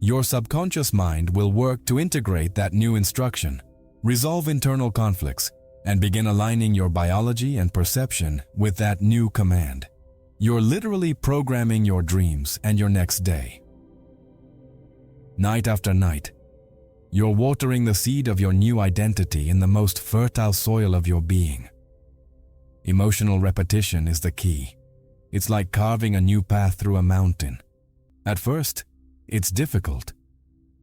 your subconscious mind will work to integrate that new instruction, resolve internal conflicts, and begin aligning your biology and perception with that new command. You're literally programming your dreams and your next day. Night after night, you're watering the seed of your new identity in the most fertile soil of your being. Emotional repetition is the key. It's like carving a new path through a mountain. At first, it's difficult,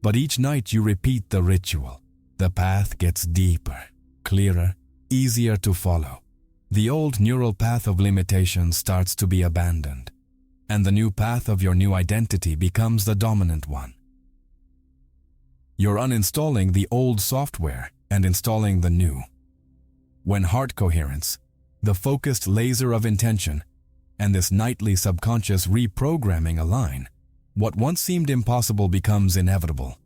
but each night you repeat the ritual. The path gets deeper, clearer, easier to follow. The old neural path of limitation starts to be abandoned, and the new path of your new identity becomes the dominant one. You're uninstalling the old software and installing the new. When heart coherence, the focused laser of intention, and this nightly subconscious reprogramming align, what once seemed impossible becomes inevitable.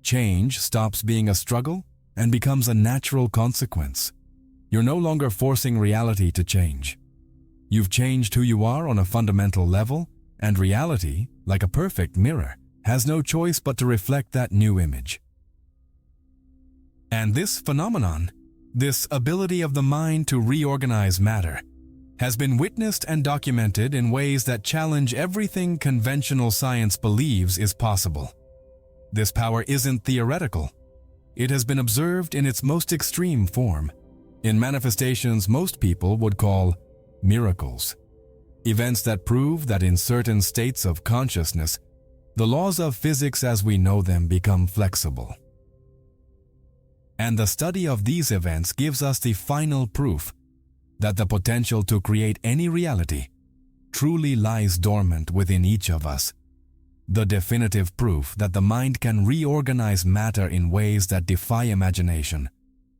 Change stops being a struggle and becomes a natural consequence. You're no longer forcing reality to change. You've changed who you are on a fundamental level, and reality, like a perfect mirror, has no choice but to reflect that new image. And this phenomenon, this ability of the mind to reorganize matter, has been witnessed and documented in ways that challenge everything conventional science believes is possible. This power isn't theoretical. It has been observed in its most extreme form, in manifestations most people would call miracles. Events that prove that in certain states of consciousness, the laws of physics as we know them become flexible. And the study of these events gives us the final proof that the potential to create any reality truly lies dormant within each of us. The definitive proof that the mind can reorganize matter in ways that defy imagination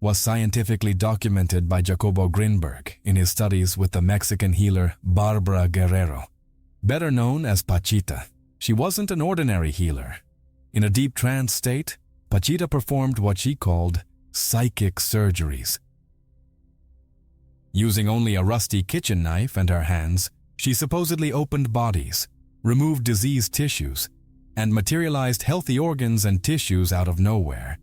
was scientifically documented by Jacobo Grinberg in his studies with the Mexican healer Barbara Guerrero, better known as Pachita. She wasn't an ordinary healer. In a deep trance state, Pachita performed what she called psychic surgeries. Using only a rusty kitchen knife and her hands, she supposedly opened bodies, removed diseased tissues, and materialized healthy organs and tissues out of nowhere,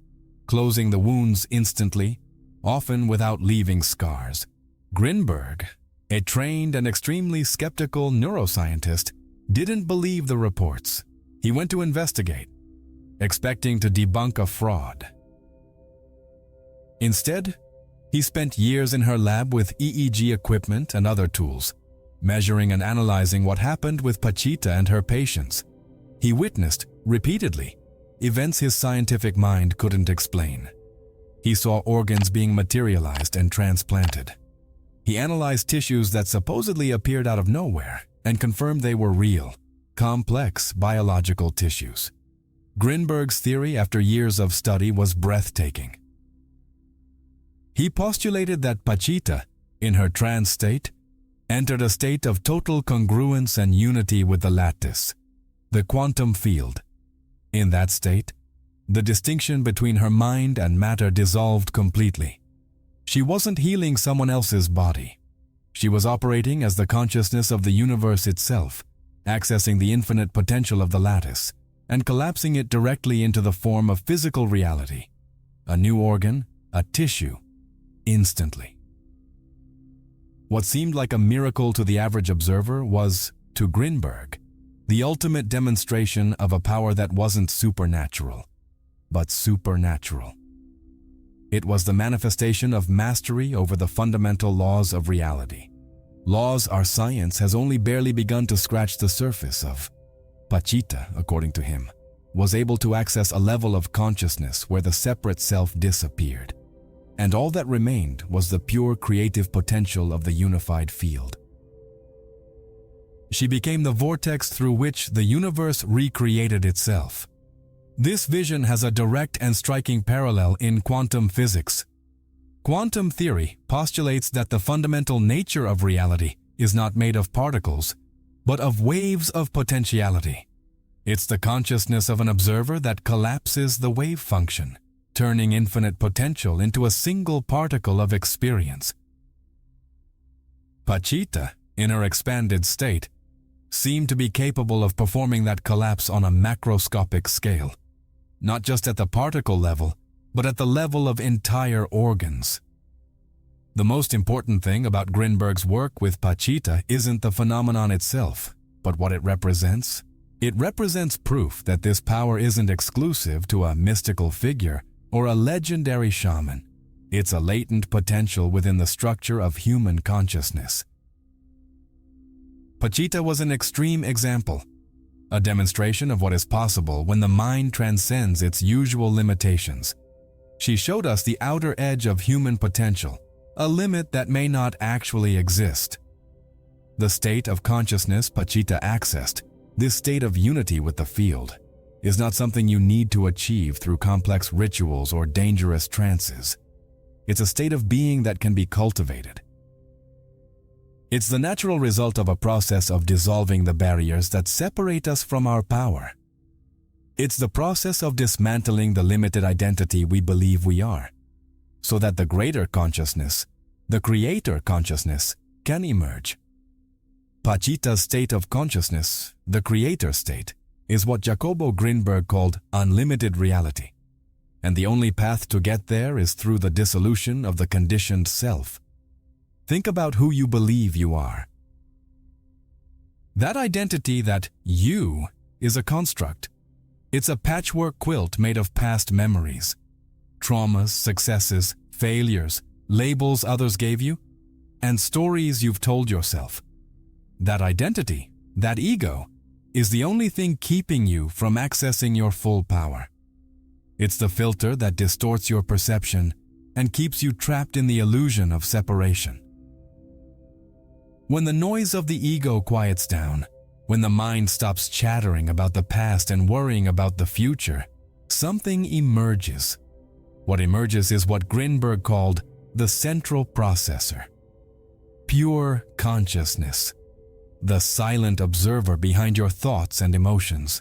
closing the wounds instantly, often without leaving scars. Grinberg, a trained and extremely skeptical neuroscientist, didn't believe the reports. He went to investigate, expecting to debunk a fraud. Instead, he spent years in her lab with EEG equipment and other tools, measuring and analyzing what happened with Pachita and her patients. He witnessed, repeatedly, events his scientific mind couldn't explain. He saw organs being materialized and transplanted. He analyzed tissues that supposedly appeared out of nowhere and confirmed they were real, complex biological tissues. Grinberg's theory after years of study was breathtaking. He postulated that Pachita, in her trance state, entered a state of total congruence and unity with the lattice, the quantum field. In that state, the distinction between her mind and matter dissolved completely. She wasn't healing someone else's body. She was operating as the consciousness of the universe itself, accessing the infinite potential of the lattice, and collapsing it directly into the form of physical reality, a new organ, a tissue, instantly. What seemed like a miracle to the average observer was, to Grinberg, the ultimate demonstration of a power that wasn't supernatural, but supernatural. It was the manifestation of mastery over the fundamental laws of reality. Laws our science has only barely begun to scratch the surface of. Pachita, according to him, was able to access a level of consciousness where the separate self disappeared, and all that remained was the pure creative potential of the unified field. She became the vortex through which the universe recreated itself. This vision has a direct and striking parallel in quantum physics. Quantum theory postulates that the fundamental nature of reality is not made of particles, but of waves of potentiality. It's the consciousness of an observer that collapses the wave function, turning infinite potential into a single particle of experience. Pachita, in her expanded state, seemed to be capable of performing that collapse on a macroscopic scale, not just at the particle level, but at the level of entire organs. The most important thing about Grinberg's work with Pachita isn't the phenomenon itself, but what it represents. It represents proof that this power isn't exclusive to a mystical figure or a legendary shaman. It's a latent potential within the structure of human consciousness. Pachita was an extreme example, a demonstration of what is possible when the mind transcends its usual limitations. She showed us the outer edge of human potential, a limit that may not actually exist. The state of consciousness Pachita accessed, this state of unity with the field, is not something you need to achieve through complex rituals or dangerous trances. It's a state of being that can be cultivated. It's the natural result of a process of dissolving the barriers that separate us from our power. It's the process of dismantling the limited identity we believe we are, so that the greater consciousness, the creator consciousness, can emerge. Pachita's state of consciousness, the creator state, is what Jacobo Grinberg called unlimited reality, and the only path to get there is through the dissolution of the conditioned self. Think about who you believe you are. That identity, that you, is a construct. It's a patchwork quilt made of past memories, traumas, successes, failures, labels others gave you, and stories you've told yourself. That identity, that ego, is the only thing keeping you from accessing your full power. It's the filter that distorts your perception and keeps you trapped in the illusion of separation. When the noise of the ego quiets down, when the mind stops chattering about the past and worrying about the future, something emerges. What emerges is what Grinberg called the central processor. Pure consciousness, the silent observer behind your thoughts and emotions.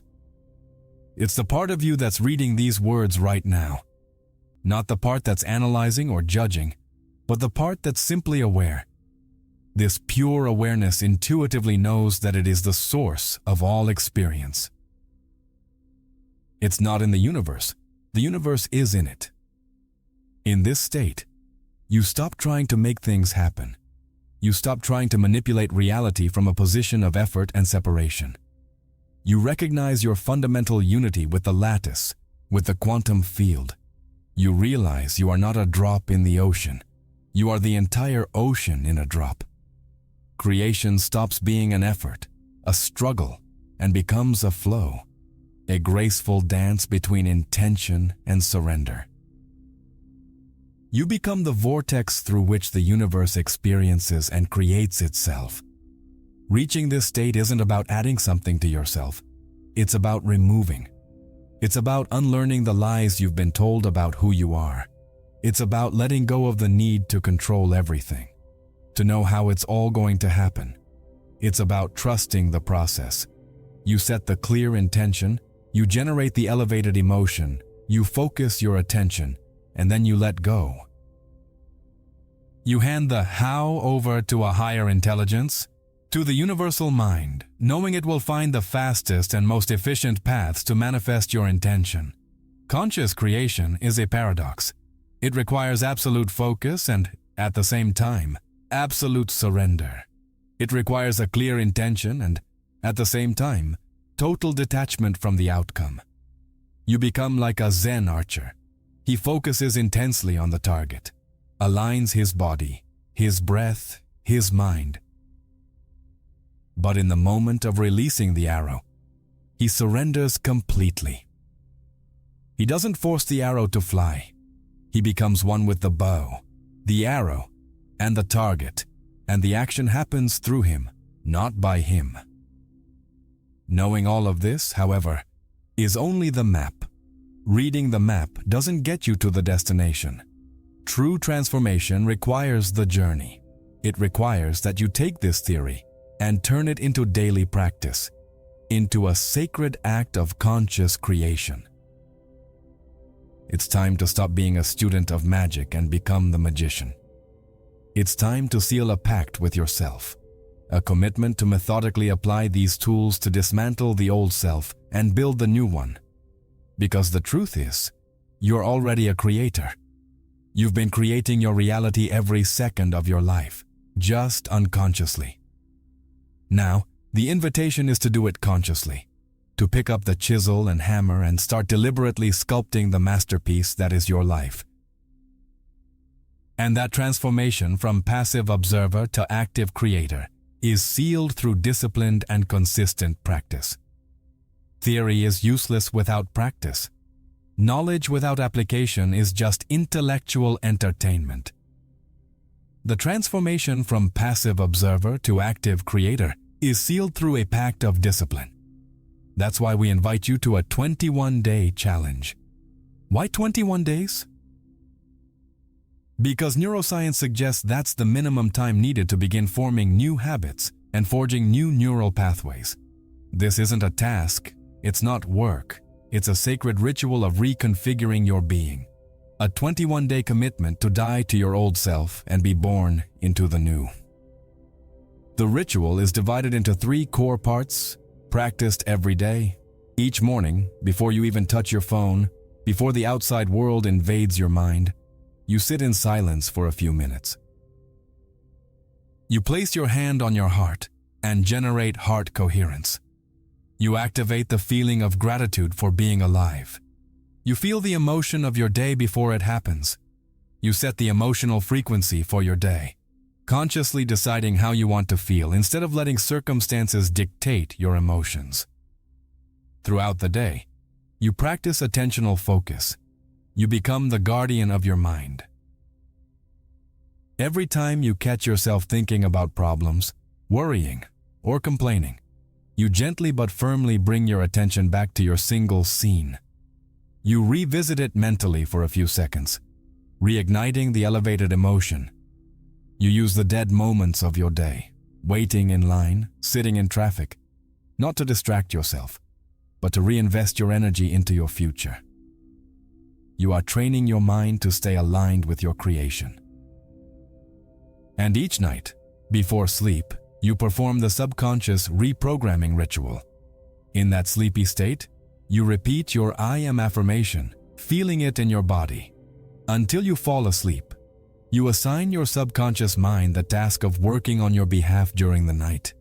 It's the part of you that's reading these words right now. Not the part that's analyzing or judging, but the part that's simply aware. This pure awareness intuitively knows that it is the source of all experience. It's not in the universe is in it. In this state, you stop trying to make things happen. You stop trying to manipulate reality from a position of effort and separation. You recognize your fundamental unity with the lattice, with the quantum field. You realize you are not a drop in the ocean. You are the entire ocean in a drop. Creation stops being an effort, a struggle, and becomes a flow, a graceful dance between intention and surrender. You become the vortex through which the universe experiences and creates itself. Reaching this state isn't about adding something to yourself. It's about removing. It's about unlearning the lies you've been told about who you are. It's about letting go of the need to control everything, to know how it's all going to happen. It's about trusting the process. You set the clear intention, you generate the elevated emotion, you focus your attention, and then you let go. You hand the how over to a higher intelligence, to the universal mind, knowing it will find the fastest and most efficient paths to manifest your intention. Conscious creation is a paradox. It requires absolute focus and, at the same time, absolute surrender. It requires a clear intention and, at the same time, total detachment from the outcome. You become like a Zen archer. He focuses intensely on the target, aligns his body, his breath, his mind. But in the moment of releasing the arrow, he surrenders completely. He doesn't force the arrow to fly. He becomes one with the bow, the arrow, and the target, and the action happens through him, not by him. Knowing all of this, however, is only the map. Reading the map doesn't get you to the destination. True transformation requires the journey. It requires that you take this theory and turn it into daily practice, into a sacred act of conscious creation. It's time to stop being a student of magic and become the magician. It's time to seal a pact with yourself, a commitment to methodically apply these tools to dismantle the old self and build the new one. Because the truth is, you're already a creator. You've been creating your reality every second of your life, just unconsciously. Now, the invitation is to do it consciously, to pick up the chisel and hammer and start deliberately sculpting the masterpiece that is your life. And that transformation from passive observer to active creator is sealed through disciplined and consistent practice. Theory is useless without practice. Knowledge without application is just intellectual entertainment. The transformation from passive observer to active creator is sealed through a pact of discipline. That's why we invite you to a 21-day challenge. Why 21 days? Because neuroscience suggests that's the minimum time needed to begin forming new habits and forging new neural pathways. This isn't a task, it's not work, it's a sacred ritual of reconfiguring your being. A 21-day commitment to die to your old self and be born into the new. The ritual is divided into 3 core parts, practiced every day, each morning, before you even touch your phone, before the outside world invades your mind. You sit in silence for a few minutes. You place your hand on your heart and generate heart coherence. You activate the feeling of gratitude for being alive. You feel the emotion of your day before it happens. You set the emotional frequency for your day, consciously deciding how you want to feel instead of letting circumstances dictate your emotions. Throughout the day, you practice attentional focus. You become the guardian of your mind. Every time you catch yourself thinking about problems, worrying, or complaining, you gently but firmly bring your attention back to your single scene. You revisit it mentally for a few seconds, reigniting the elevated emotion. You use the dead moments of your day, waiting in line, sitting in traffic, not to distract yourself, but to reinvest your energy into your future. You are training your mind to stay aligned with your creation. And each night, before sleep, you perform the subconscious reprogramming ritual. In that sleepy state, you repeat your I am affirmation, feeling it in your body. Until you fall asleep, you assign your subconscious mind the task of working on your behalf during the night.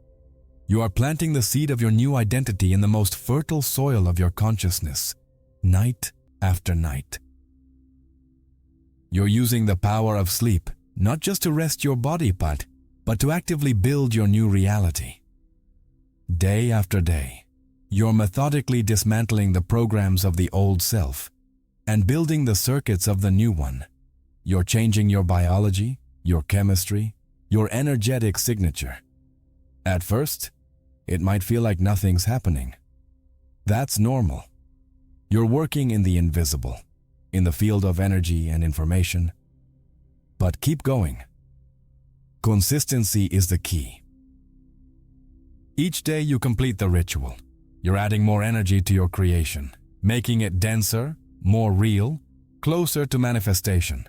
You are planting the seed of your new identity in the most fertile soil of your consciousness, night after night. You're using the power of sleep, not just to rest your body but to actively build your new reality. Day after day, you're methodically dismantling the programs of the old self and building the circuits of the new one. You're changing your biology, your chemistry, your energetic signature. At first, it might feel like nothing's happening. That's normal. You're working in the invisible, in the field of energy and information. But keep going. Consistency is the key. Each day you complete the ritual. You're adding more energy to your creation, making it denser, more real, closer to manifestation.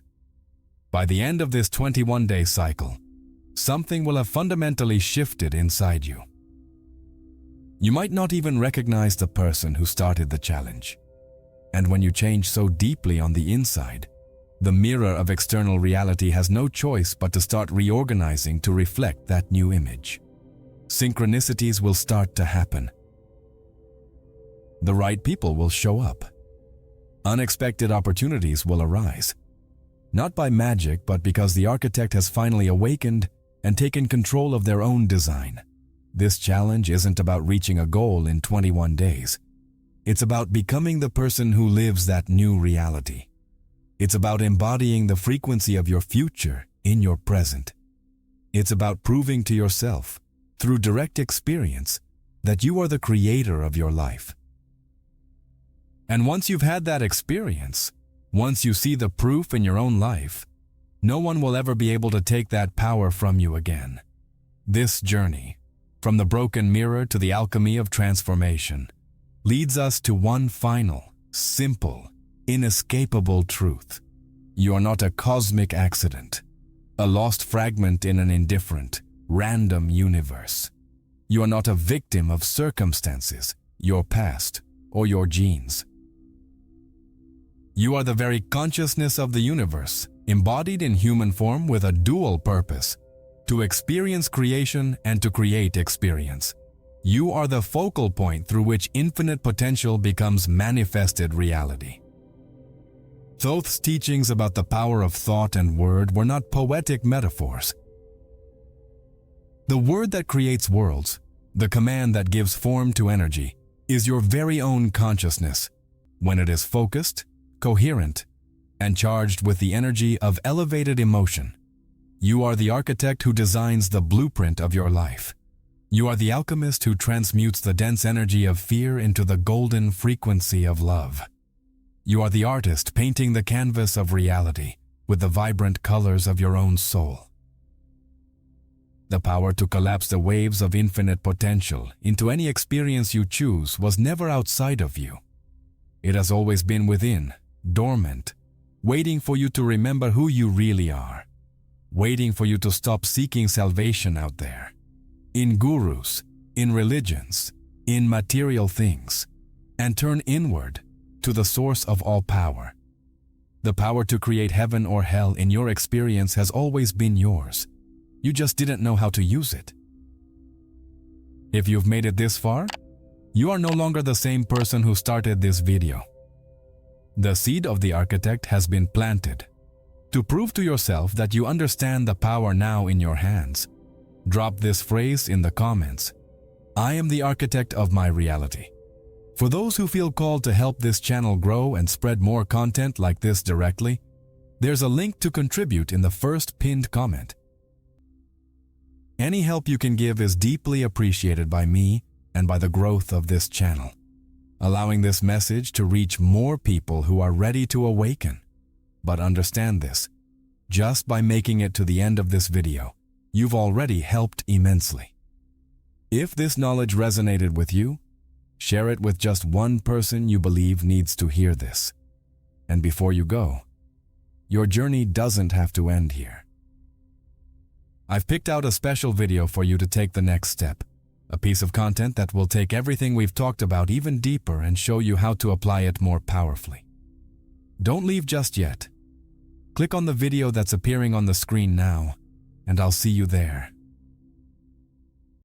By the end of this 21-day cycle, something will have fundamentally shifted inside you. You might not even recognize the person who started the challenge. And when you change so deeply on the inside, the mirror of external reality has no choice but to start reorganizing to reflect that new image. Synchronicities will start to happen. The right people will show up. Unexpected opportunities will arise. Not by magic, but because the architect has finally awakened and taken control of their own design. This challenge isn't about reaching a goal in 21 days. It's about becoming the person who lives that new reality. It's about embodying the frequency of your future in your present. It's about proving to yourself, through direct experience, that you are the creator of your life. And once you've had that experience, once you see the proof in your own life, no one will ever be able to take that power from you again. This journey, from the broken mirror to the alchemy of transformation, leads us to one final, simple, inescapable truth. You are not a cosmic accident, a lost fragment in an indifferent, random universe. You are not a victim of circumstances, your past, or your genes. You are the very consciousness of the universe, embodied in human form with a dual purpose, to experience creation and to create experience. You are the focal point through which infinite potential becomes manifested reality. Thoth's teachings about the power of thought and word were not poetic metaphors. The word that creates worlds, the command that gives form to energy, is your very own consciousness, when it is focused, coherent, and charged with the energy of elevated emotion. You are the architect who designs the blueprint of your life. You are the alchemist who transmutes the dense energy of fear into the golden frequency of love. You are the artist painting the canvas of reality with the vibrant colors of your own soul. The power to collapse the waves of infinite potential into any experience you choose was never outside of you. It has always been within, dormant, waiting for you to remember who you really are, waiting for you to stop seeking salvation out there, in gurus, in religions, in material things, and turn inward to the source of all power. The power to create heaven or hell in your experience has always been yours. You just didn't know how to use it. If you've made it this far, you are no longer the same person who started this video. The seed of the architect has been planted. To prove to yourself that you understand the power now in your hands, drop this phrase in the comments. I am the architect of my reality. For those who feel called to help this channel grow and spread more content like this directly, there's a link to contribute in the first pinned comment. Any help you can give is deeply appreciated by me and by the growth of this channel, allowing this message to reach more people who are ready to awaken. But understand this, just by making it to the end of this video, you've already helped immensely. If this knowledge resonated with you, share it with just one person you believe needs to hear this. And before you go, your journey doesn't have to end here. I've picked out a special video for you to take the next step, a piece of content that will take everything we've talked about even deeper and show you how to apply it more powerfully. Don't leave just yet. Click on the video that's appearing on the screen now, and I'll see you there.